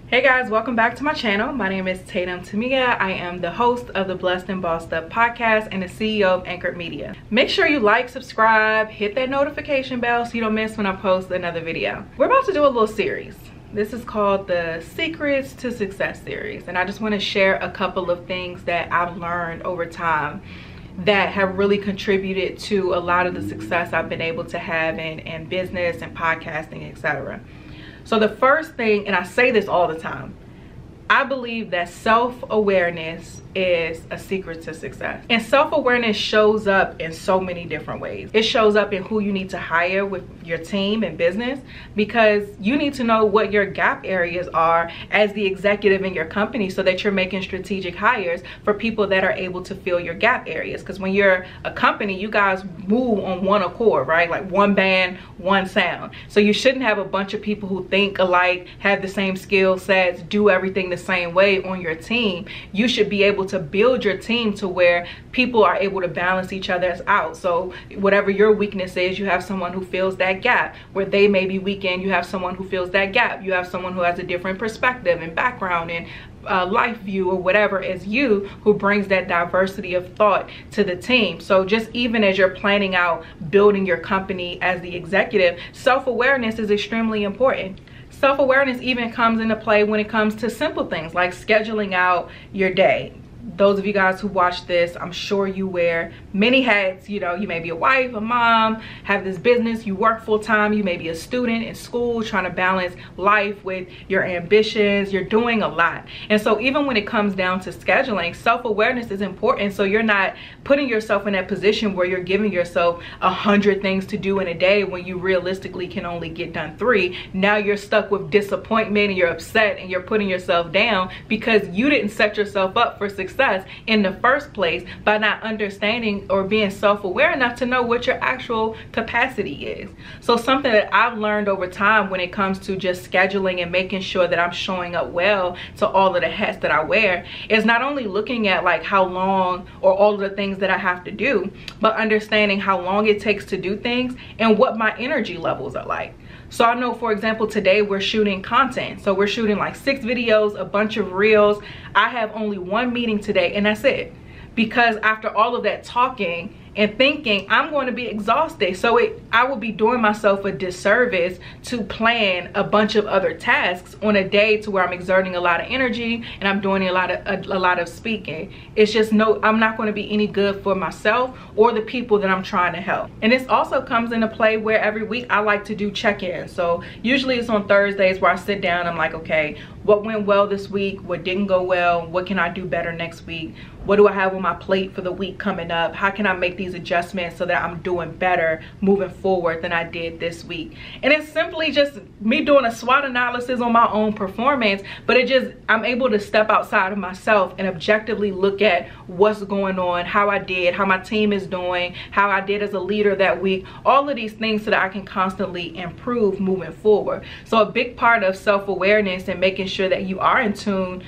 Hey guys, welcome back to my channel. My name is Tatum Temia. I am the host of the Blessed and Bossed Up podcast and the CEO of Anchored Media. Make sure you like, subscribe, hit that notification bell so you don't miss when I post another video. We're about to do a little series. This is called the Secrets to Success series, and I just want to share a couple of things that I've learned over time that have really contributed to a lot of the success I've been able to have in business and podcasting, etc. So the first thing, and I say this all the time, I believe that self-awareness is a secret to success. And self-awareness shows up in so many different ways. It shows up in who you need to hire with your team and business, because you need to know what your gap areas are as the executive in your company so that you're making strategic hires for people that are able to fill your gap areas. Because when you're a company, you guys move on one accord, right? Like one band, one sound. So you shouldn't have a bunch of people who think alike, have the same skill sets, do everything the same way on your team. You should be able to build your team to where people are able to balance each other's out. So whatever your weakness is, you have someone who fills that gap. Where they may be weak in, you have someone who fills that gap. You have someone who has a different perspective and background and life view or whatever as you, who brings that diversity of thought to the team. So just even as you're planning out building your company as the executive, self-awareness is extremely important. Self-awareness even comes into play when it comes to simple things like scheduling out your day. Those of you guys who watch this, I'm sure you wear many hats. You know, you may be a wife, a mom, have this business, you work full time, you may be a student in school trying to balance life with your ambitions. You're doing a lot. And so even when it comes down to scheduling, self-awareness is important. So you're not putting yourself in that position where you're giving yourself 100 things to do in a day when you realistically can only get done 3. Now you're stuck with disappointment and you're upset and you're putting yourself down because you didn't set yourself up for success in the first place by not understanding or being self-aware enough to know what your actual capacity is. So something that I've learned over time when it comes to just scheduling and making sure that I'm showing up well to all of the hats that I wear is not only looking at like how long or all of the things that I have to do, but understanding how long it takes to do things and what my energy levels are like. So I know, for example, today we're shooting content. So we're shooting like 6 videos, a bunch of reels. I have only 1 meeting today and that's it. Because after all of that talking and thinking, I'm going to be exhausted. So I will be doing myself a disservice to plan a bunch of other tasks on a day to where I'm exerting a lot of energy and I'm doing a lot of speaking. It's just I'm not going to be any good for myself or the people that I'm trying to help. And this also comes into play where every week I like to do check-ins. So usually it's on Thursdays where I sit down. I'm like, okay, what went well this week? What didn't go well? What can I do better next week? What do I have on my plate for the week coming up? How can I make these adjustments so that I'm doing better moving forward than I did this week? And it's simply just me doing a SWOT analysis on my own performance, but I'm able to step outside of myself and objectively look at what's going on, how I did, how my team is doing, how I did as a leader that week, all of these things so that I can constantly improve moving forward. So a big part of self-awareness and making sure that you are in tune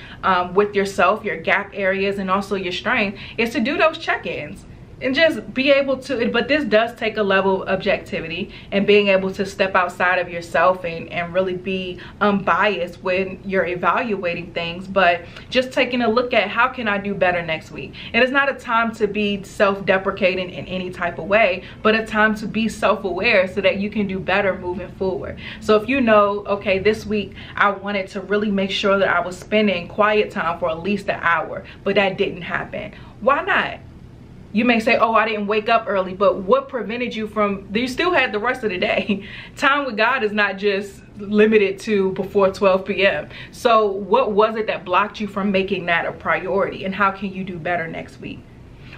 with yourself, your gap areas, and also your strength is to do those check-ins and just be able to, but this does take a level of objectivity and being able to step outside of yourself and really be unbiased when you're evaluating things, but just taking a look at how can I do better next week. And it's not a time to be self-deprecating in any type of way, but a time to be self-aware so that you can do better moving forward. So if you know, okay, this week I wanted to really make sure that I was spending quiet time for at least an hour, but that didn't happen. Why not? You may say, oh, I didn't wake up early, but what prevented you from, you still had the rest of the day. Time with God is not just limited to before 12 p.m. So what was it that blocked you from making that a priority, and how can you do better next week?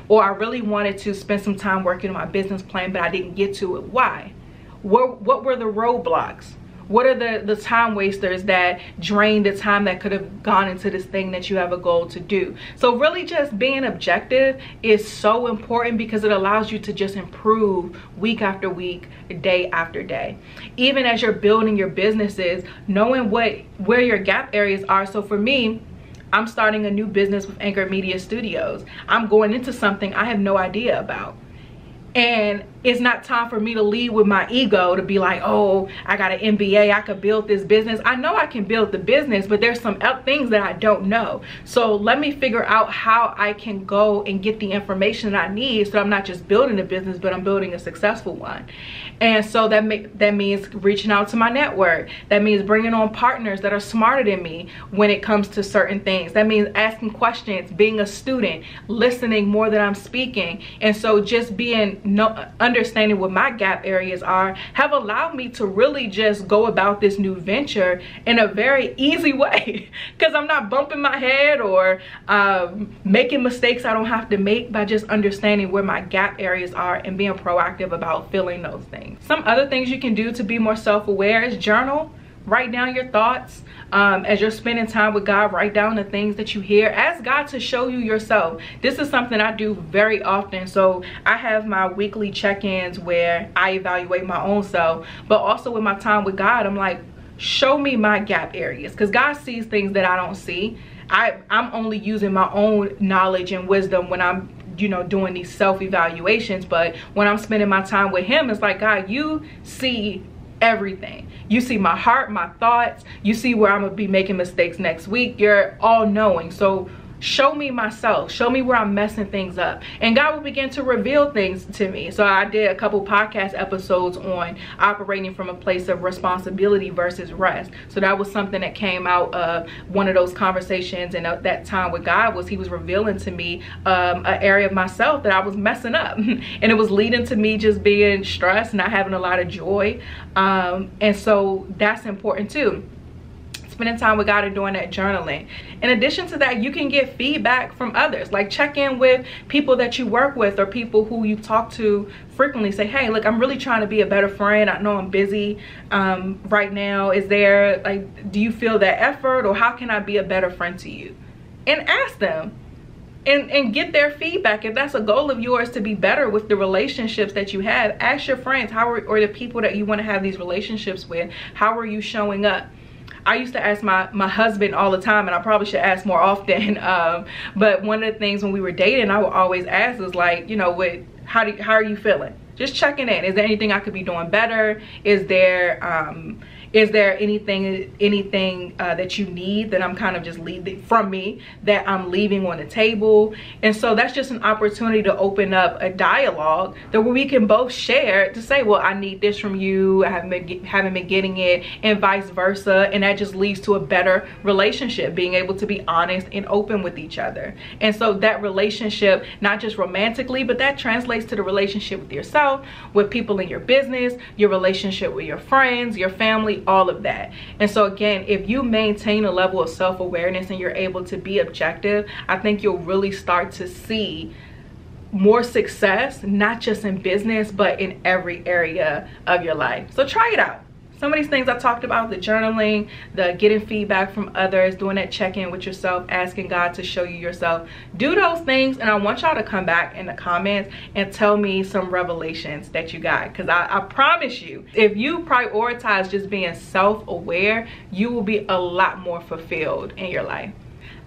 Or I really wanted to spend some time working on my business plan, but I didn't get to it. Why? What were the roadblocks? What are the time wasters that drain the time that could have gone into this thing that you have a goal to do? So really just being objective is so important because it allows you to just improve week after week, day after day. Even as you're building your businesses, knowing where your gap areas are. So for me, I'm starting a new business with Anchored Media Studios. I'm going into something I have no idea about. And it's not time for me to lead with my ego to be like, oh, I got an MBA, I could build this business. I know I can build the business, but there's some things that I don't know. So let me figure out how I can go and get the information that I need, so I'm not just building a business, but I'm building a successful one. And so that means reaching out to my network. That means bringing on partners that are smarter than me when it comes to certain things. That means asking questions, being a student, listening more than I'm speaking. And so just understanding what my gap areas are have allowed me to really just go about this new venture in a very easy way, because I'm not bumping my head or making mistakes I don't have to make, by just understanding where my gap areas are and being proactive about filling those things. Some other things you can do to be more self-aware is journal. Write down your thoughts. As you're spending time with God, write down the things that you hear. Ask God to show you yourself. This is something I do very often. So I have my weekly check-ins where I evaluate my own self, but also with my time with God, I'm like, show me my gap areas, because God sees things that I don't see. I'm only using my own knowledge and wisdom when I'm doing these self-evaluations, but when I'm spending my time with him, it's like, God, you see everything. You see my heart, my thoughts. You see where I'm gonna be making mistakes next week. You're all knowing. So show me myself. Show me where I'm messing things up. And God will begin to reveal things to me. So I did a couple podcast episodes on operating from a place of responsibility versus rest. So that was something that came out of one of those conversations, and that time with God was he was revealing to me an area of myself that I was messing up. And it was leading to me just being stressed, not having a lot of joy. And so that's important too. Spending time with God and doing that journaling. In addition to that, you can get feedback from others. Like check in with people that you work with or people who you talk to frequently. Say, hey, look, I'm really trying to be a better friend. I know I'm busy right now. Is there, like, do you feel that effort, or how can I be a better friend to you? And ask them and get their feedback. If that's a goal of yours to be better with the relationships that you have, ask your friends or the people that you want to have these relationships with, how are you showing up? I used to ask my husband all the time, and I probably should ask more often. But one of the things when we were dating, I would always ask is like, how are you feeling? Just checking in. Is there anything I could be doing better? Is there anything that you need that I'm kind of just leaving from me, that I'm leaving on the table? And so that's just an opportunity to open up a dialogue that where we can both share, to say, well, I need this from you, I haven't been getting it, and vice versa. And that just leads to a better relationship, being able to be honest and open with each other. And so that relationship, not just romantically, but that translates to the relationship with yourself, with people in your business, your relationship with your friends, your family, all of that. And so again, if you maintain a level of self-awareness and you're able to be objective, I think you'll really start to see more success, not just in business, but in every area of your life. So try it out. Some of these things I talked about, the journaling, the getting feedback from others, doing that check-in with yourself, asking God to show you yourself. Do those things, and I want y'all to come back in the comments and tell me some revelations that you got. Because I promise you, if you prioritize just being self-aware, you will be a lot more fulfilled in your life.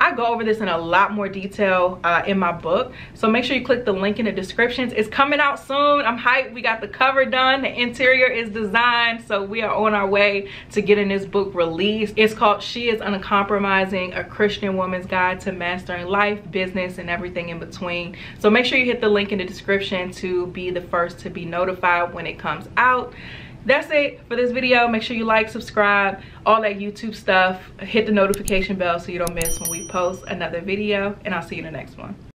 I go over this in a lot more detail in my book, so make sure you click the link in the descriptions. It's coming out soon. I'm hyped. We got the cover done, the interior is designed, so we are on our way to getting this book released. It's called She is Uncompromising, a Christian Woman's Guide to Mastering Life, Business, and Everything in Between. So make sure you hit the link in the description to be the first to be notified when it comes out. That's it for this video. Make sure you like, subscribe, all that YouTube stuff. Hit the notification bell so you don't miss when we post another video, and I'll see you in the next one.